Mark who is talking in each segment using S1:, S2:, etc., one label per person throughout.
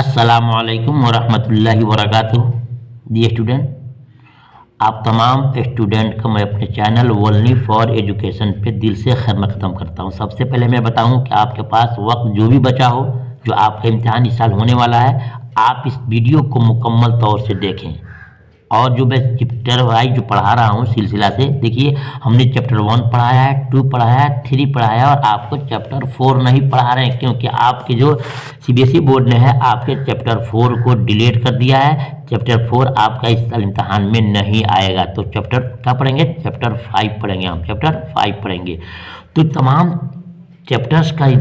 S1: अस्सलामु अलैकुम वरहमतुल्लाहि वबरकातुहू। जी स्टूडेंट, आप तमाम स्टूडेंट को मैं अपने चैनल ओनली फॉर एजुकेशन पे दिल से खैर मकदम करता हूँ। सबसे पहले मैं बताऊँ कि आपके पास वक्त जो भी बचा हो, जो आपका इम्तिहान इस साल होने वाला है, आप इस वीडियो को मुकम्मल तौर से देखें। और जो मैं चैप्टर वाइज जो पढ़ा रहा हूँ सिलसिला से, देखिए हमने चैप्टर 1 पढ़ाया है, 2 पढ़ाया है, 3 पढ़ाया है और आपको चैप्टर 4 नहीं पढ़ा रहे हैं, क्योंकि आपके जो सीबीएसई बोर्ड ने है आपके चैप्टर 4 को डिलीट कर दिया है। चैप्टर 4 आपका इस साल इम्तहान में नहीं आएगा। तो चैप्टर क्या पढ़ेंगे? चैप्टर 5 पढ़ेंगे, हम चैप्टर 5 पढ़ेंगे। तो तमाम चैप्टर्स का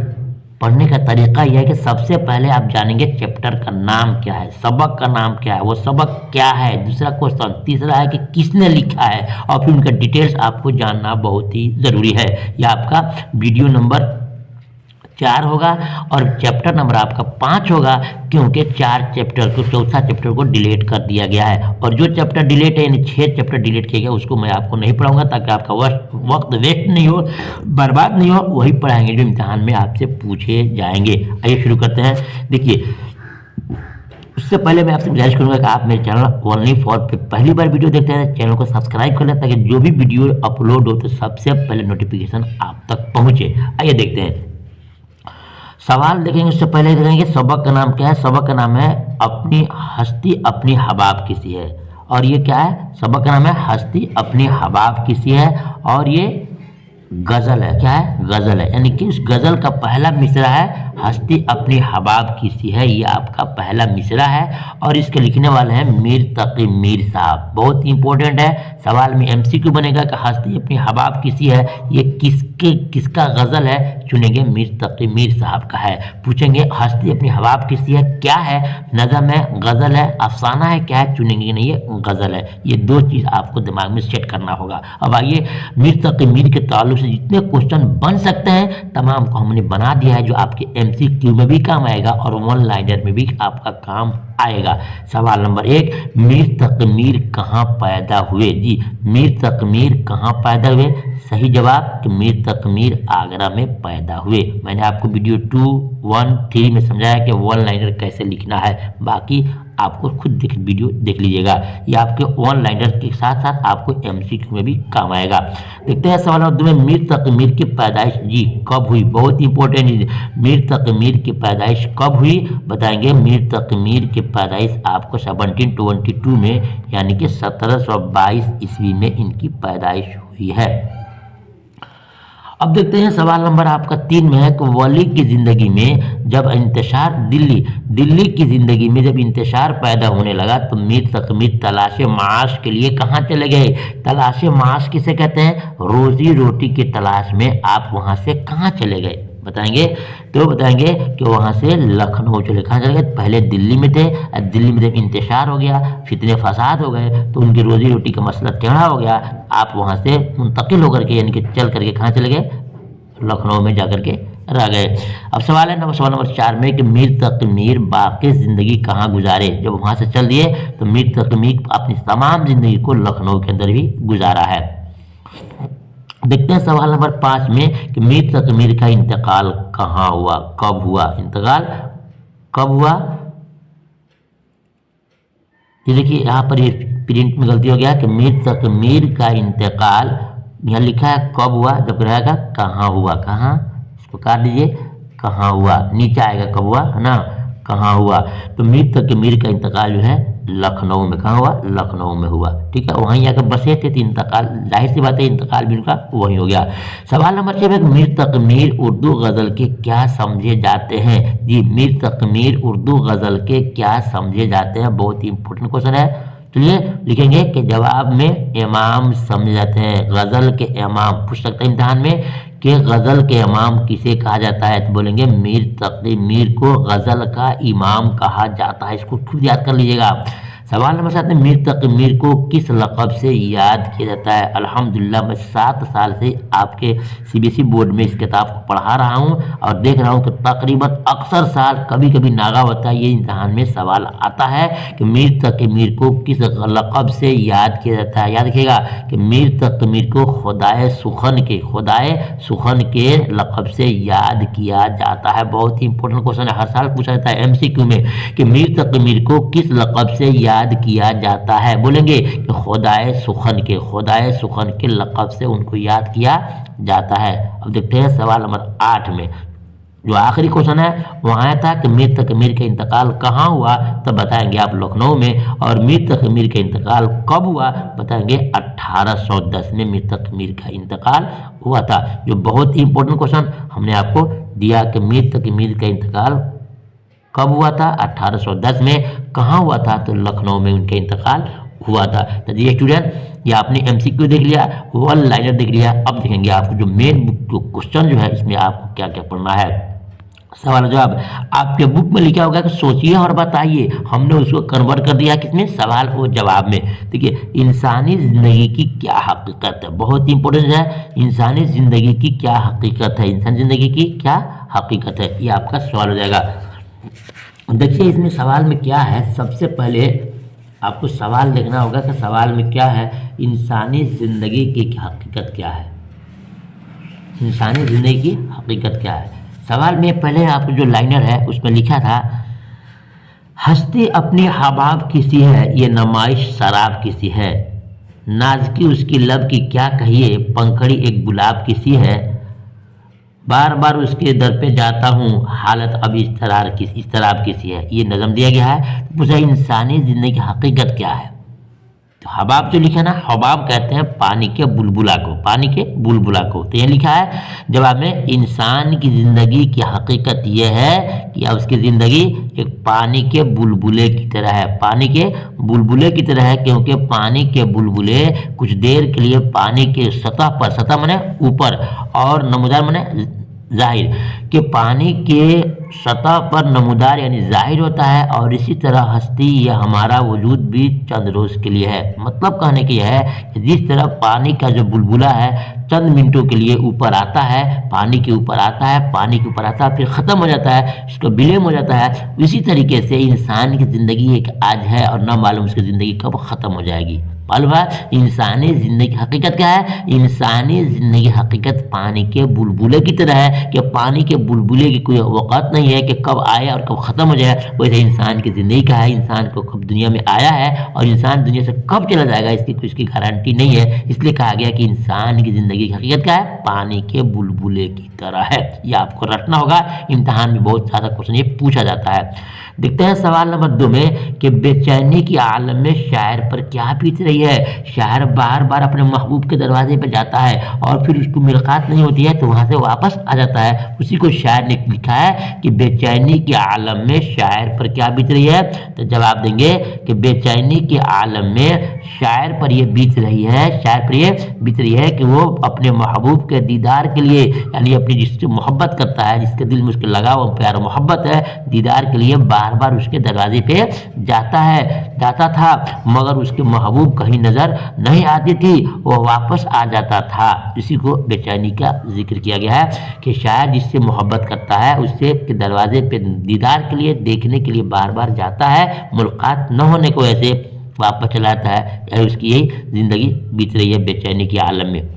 S1: पढ़ने का तरीका यह है कि सबसे पहले आप जानेंगे चैप्टर का नाम क्या है, सबक का नाम क्या है, वो सबक क्या है, दूसरा क्वेश्चन, तीसरा है कि किसने लिखा है, और फिर उनका डिटेल्स आपको जानना बहुत ही ज़रूरी है। यह आपका वीडियो नंबर 4 होगा और चैप्टर नंबर आपका 5 होगा, क्योंकि 4 चैप्टर को, चौथा चैप्टर को डिलीट कर दिया गया है। और जो चैप्टर डिलीट है यानी 6 चैप्टर डिलीट किए गए, उसको मैं आपको नहीं पढ़ाऊंगा ताकि आपका वक्त वेस्ट नहीं हो, बर्बाद नहीं हो। वही पढ़ाएंगे जो इम्तिहान में आपसे पूछे जाएंगे। आइए शुरू करते हैं। देखिए, उससे पहले मैं आपसे गुजारिश करूंगा कि आप मेरे चैनल ओनली फॉर पे पहली बार वीडियो देखते हैं, चैनल को सब्सक्राइब कर लें ताकि जो भी वीडियो अपलोड हो तो सबसे पहले नोटिफिकेशन आप तक पहुंचे। आइए देखते हैं। सवाल देखेंगे, उससे पहले देखेंगे सबक का नाम क्या है। सबक का नाम है अपनी हस्ती अपनी हबाब किसी है। और ये क्या है? सबक का नाम है हस्ती अपनी हबाब किसी है, और ये गज़ल है। क्या है? गज़ल है। यानी कि उस गज़ल का पहला मिसरा है हस्ती अपनी हबाब किसी है, ये आपका पहला मिसरा है। और इसके लिखने वाले हैं मीर तकी मीर साहब। बहुत इंपॉर्टेंट है, सवाल में एमसीक्यू बनेगा कि हस्ती अपनी हबाब किसी है, ये किसका गज़ल है? चुनेंगे मीर तकी मीर साहब का है। पूछेंगे हस्ती अपनी हबाब किसी है, क्या है? नज़म है, गज़ल है, अफसाना है, क्या है? चुनेंगे नहीं, ये गज़ल है। ये दो चीज़ आपको दिमाग में सेट करना होगा। अब आइए, मीर तकी मीर के ताल्लुक से जितने क्वेश्चन बन सकते हैं तमाम को हमने बना दिया है, जो आपके एमसीक्यू में भी काम आएगा और वन लाइनर में भी आपका काम आएगा। सवाल नंबर 1, मीर तकमीर कहाँ पैदा हुए? जी, मीर तकमीर कहाँ पैदा हुए? सही जवाब कि मीर तकमीर आगरा में पैदा हुए। मैंने आपको वीडियो 2, 1, 3 में समझाया कि वन लाइनर कैसे लिखना है, बाकी आपको खुद वीडियो देख लीजिएगा। ये आपके वन लाइनर के साथ साथ आपको एमसीक्यू में भी काम आएगा। देखते हैं सवाल नंबर 2 में, मीर तकमीर की पैदाइश जी कब हुई? बहुत इंपॉर्टेंट, मीर तकमीर की पैदाइश कब हुई बताएंगे। मीर तकमीर की पैदाइश आपको 1722 में यानी कि 1722 ईस्वी में इनकी पैदाइश हुई है। अब देखते हैं सवाल नंबर आपका 3 में है कि वली की ज़िंदगी में जब इंतशार दिल्ली की ज़िंदगी में जब इंतशार पैदा होने लगा तो मीर तकमीर तलाश माश के लिए कहाँ चले गए? तलाश माश किसे कहते हैं? रोज़ी रोटी की तलाश में आप वहाँ से कहाँ चले गए बताएंगे। तो बताएंगे कि वहाँ से लखनऊ चले। कहाँ चले गए? पहले दिल्ली में थे, दिल्ली में जब इंतशार हो गया, फितने फसाद हो गए तो उनकी रोजी रोटी का मसला टेढ़ा हो गया। आप वहाँ से मुंतकिल होकर के यानी कि चल करके कहाँ चले गए? लखनऊ में जाकर के रह गए। अब सवाल है सवाल नंबर 4 में कि मीर तकमीर बाकी ज़िंदगी कहाँ गुजारे? जब वहाँ से चल दिए तो मीर तकमीर अपनी तमाम ज़िंदगी को लखनऊ के अंदर भी गुजारा है। देखते हैं सवाल नंबर 5 में कि मीर तकमीर का इंतकाल कहाँ हुआ, कब हुआ? इंतकाल कब हुआ? ये देखिए यहाँ पर ये प्रिंट में गलती हो गया कि मीर तकमीर का इंतकाल यहाँ लिखा है कब हुआ, जब रहेगा कहाँ हुआ। कहाँ, इसको काट दीजिए, कहाँ हुआ, नीचे आएगा कब हुआ, है ना, कहाँ हुआ। तो मीर तकमीर का इंतकाल जो है लखनऊ में, कहाँ हुआ? लखनऊ में हुआ। ठीक है, वहीं आकर बसे थे तो इंतकाल, जाहिर सी बात है इंतकाल भी उनका वहीं हो गया। सवाल नंबर 6 में मीर तकमीर उर्दू गज़ल के क्या समझे जाते हैं? जी, मीर तकमीर उर्दू गज़ल के क्या समझे जाते हैं? बहुत ही इंपॉर्टेंट क्वेश्चन है। चलिए लिखेंगे कि जवाब में इमाम समझे जाते हैं। गज़ल के इमाम पूछ सकते हैं इम्तिहान में कि गज़ल के इमाम किसे कहा जाता है, तो बोलेंगे मीर तकी मीर को गज़ल का इमाम कहा जाता है। इसको खुद याद कर लीजिएगा। सवाल नंबर 7 में मीर तकी मीर को किस लक़ब से याद किया जाता है। अल्हम्दुलिल्लाह मैं 7 साल से आपके सीबीएसई बोर्ड में इस किताब को पढ़ा रहा हूँ और देख रहा हूँ कि तकरीबन अक्सर साल कभी कभी नागा होता है ये इम्तहान में सवाल आता है कि मीर तकी मीर को किस लक़ब से याद किया जाता है। याद रखिएगा कि मीर तकी मीर को खुदाए सुखन के लक़ब से याद किया जाता है। बहुत ही इंपॉर्टेंट क्वेश्चन है, हर साल पूछा जाता है एमसीक्यू में कि मीर तकी मीर को किस लक़ब से याद किया जाता है। बोलेंगे कि खुदाए सुखन के लक़ब से उनको याद किया जाता है। अब देखते हैं सवाल नंबर 8 में जो आखिरी क्वेश्चन है वो आया था कि मीर तकी मीर का इंतकाल कहाँ हुआ, तब बताएंगे आप लखनऊ में। और मीर तकी मीर का इंतकाल कब हुआ, बताएंगे 1810 में मीर तकी मीर का इंतकाल हुआ था। जो बहुत ही इंपॉर्टेंट क्वेश्चन हमने आपको दिया कि मीर तकी मीर का इंतकाल कब हुआ था, 1810 में। कहाँ हुआ था, तो लखनऊ में उनका इंतकाल हुआ था। तो जी स्टूडेंट, ये आपने एमसीक्यू देख लिया, वन लाइनर देख लिया। अब देखेंगे आपको जो मेन बुक क्वेश्चन जो है इसमें आपको क्या क्या पढ़ना है। सवाल जवाब आपके बुक में लिखा होगा कि सोचिए और बताइए, हमने उसको कन्वर्ट कर दिया किसमें, सवाल और जवाब में। देखिए इंसानी ज़िंदगी की क्या हकीकत है, बहुत इंपॉर्टेंट है। इंसानी ज़िंदगी की क्या हकीकत है, इंसानी ज़िंदगी की क्या हकीकत है, ये आपका सवाल हो जाएगा। देखिए इसमें सवाल में क्या है, सबसे पहले आपको सवाल देखना होगा कि सवाल में क्या है, इंसानी ज़िंदगी की हकीकत क्या है, इंसानी ज़िंदगी की हकीकत क्या है। सवाल में पहले आपको जो लाइनर है उसमें लिखा था, हस्ती अपनी हबाब किसी है, ये नमाइश शराब किसी है, नाज़की उसकी लब की क्या कहिए, पंखड़ी एक गुलाब किसी है, बार बार उसके दर पे जाता हूँ, हालत अब इस्तराब किसी है। ये नज़म दिया गया है। पूछा इंसानी ज़िंदगी की हकीकत क्या है, तो हबाब जो लिखा ना, हबाब कहते हैं पानी के बुलबुला को, तो ये लिखा है जवाब में इंसान की ज़िंदगी की हकीकत ये है कि उसकी ज़िंदगी एक पानी के बुलबुले की तरह है, क्योंकि पानी के बुलबुले कुछ देर के लिए पानी के सतह माने ऊपर और नमूदार माने जाहिर, कि पानी के सतह पर नमूदार यानी जाहिर होता है, और इसी तरह हस्ती या हमारा वजूद भी चंद रोज़ के लिए है। मतलब कहने की है कि जिस तरह पानी का जो बुलबुला है चंद मिनटों के लिए ऊपर आता है, पानी के ऊपर आता है फिर ख़त्म हो जाता है, इसका विलीन हो जाता है, इसी तरीके से इंसान की ज़िंदगी एक आज है और न मालूम उसकी ज़िंदगी कब ख़त्म हो जाएगी। मालूम है इंसानी ज़िंदगी की हकीकत क्या है, इंसानी ज़िंदगी की हकीकत पानी के बुलबुले की तरह है कि पानी के बुलबुले की कोई वक़्त नहीं है कि कब आए और कब ख़त्म हो जाए। वैसे इंसान की ज़िंदगी का है, इंसान को कब दुनिया में आया है और इंसान दुनिया से कब चला जाएगा इसकी कुछ की गारंटी नहीं है। इसलिए कहा गया कि इंसान की ज़िंदगी की हकीकत क्या है, पानी के बुलबुले की तरह है। ये आपको रटना होगा, इम्तहान में बहुत ज़्यादा क्वेश्चन ये पूछा जाता है। देखते हैं सवाल नंबर 2 में कि बेचैनी की आलम में शायर पर क्या बीत रही है। शायर बार बार अपने महबूब के दरवाजे पर जाता है और फिर उसको मुलाकात नहीं होती है तो वहाँ से वापस आ जाता है। उसी को शायर ने लिखा है कि बेचैनी के आलम में शायर पर क्या बीत रही है। तो जवाब देंगे कि बेचैनी के आलम में शायर पर ये बीत रही है कि वो अपने महबूब के दीदार के लिए, यानी अपनी जिससे मोहब्बत करता है, जिसके दिल में उसके लगाव प्यार मोहब्बत है, दीदार के लिए बार बार उसके दरवाजे पे जाता था, मगर उसके महबूब कहीं नज़र नहीं आती थी, वो वापस आ जाता था। इसी को बेचैनी का जिक्र किया गया है कि शायर जिससे मोहब्बत करता है उससे के दरवाजे पे दीदार के लिए, देखने के लिए बार बार जाता है, मुलाकात न होने को ऐसे वापस चला जाता है, यानी उसकी यही ज़िंदगी बीत रही है बेचैनी के आलम में।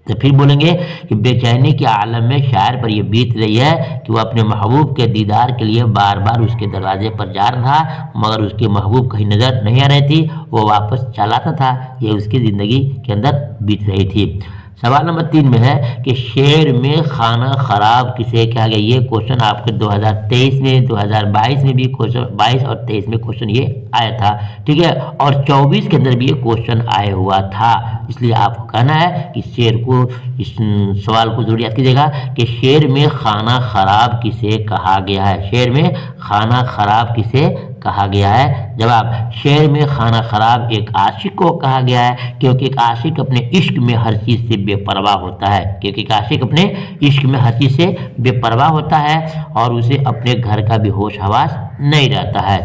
S1: तो फिर बोलेंगे कि बेचैनी के आलम में शायर पर यह बीत रही है कि वो अपने महबूब के दीदार के लिए बार बार उसके दरवाजे पर जा रहा था, मगर उसके महबूब कहीं नज़र नहीं आ रही थी, वो वापस चलाता था। ये उसकी ज़िंदगी के अंदर बीत रही थी। सवाल नंबर 3 में है कि शेर में खाना खराब किसे कहा गया। ये क्वेश्चन आपके 2023 में, 2022 में भी क्वेश्चन, 22 और 23 में क्वेश्चन ये आया था, ठीक है, और 24 के अंदर भी ये क्वेश्चन आया हुआ था। इसलिए आपको कहना है कि शेर को, इस सवाल को जरूर याद कीजिएगा कि शेर में खाना खराब किसे कहा गया है। शेर में खाना खराब किसे کہا گیا ہے؟ جواب، شعر میں خانہ خراب ایک عاشق کو کہا گیا ہے کیونکہ ایک عاشق اپنے عشق میں ہر چیز سے بے پرواہ ہوتا ہے، کیونکہ ایک عاشق اپنے عشق میں ہر چیز سے بے پرواہ ہوتا ہے اور اسے اپنے گھر کا بھی ہوش حواس نہیں رہتا ہے۔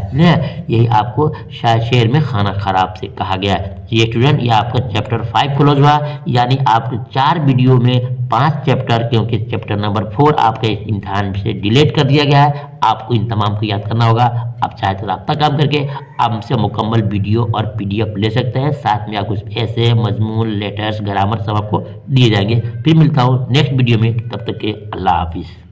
S1: یہی آپ کو شعر میں خانہ خراب سے کہا گیا ہے۔ یہ اسٹوڈنٹ یہ آپ کا چیپٹر 5 کلوز ہوا، یعنی آپ کے 4 ویڈیو میں 5 چیپٹر، کیونکہ چیپٹر نمبر 4 آپ کے امتحان سے ڈیلیٹ کر دیا گیا ہے، آپ کو ان تمام کو یاد کرنا ہوگا۔ آپ چاہے تو رابطہ کام کر کے آپ ہم سے مکمل ویڈیو اور PDF لے سکتے ہیں، ساتھ میں آپ کچھ ایسے مضمون، لیٹرز، گرامر سب آپ کو دیے جائیں گے۔ پھر ملتا ہوں نیکسٹ ویڈیو میں، تب تک کے اللہ حافظ۔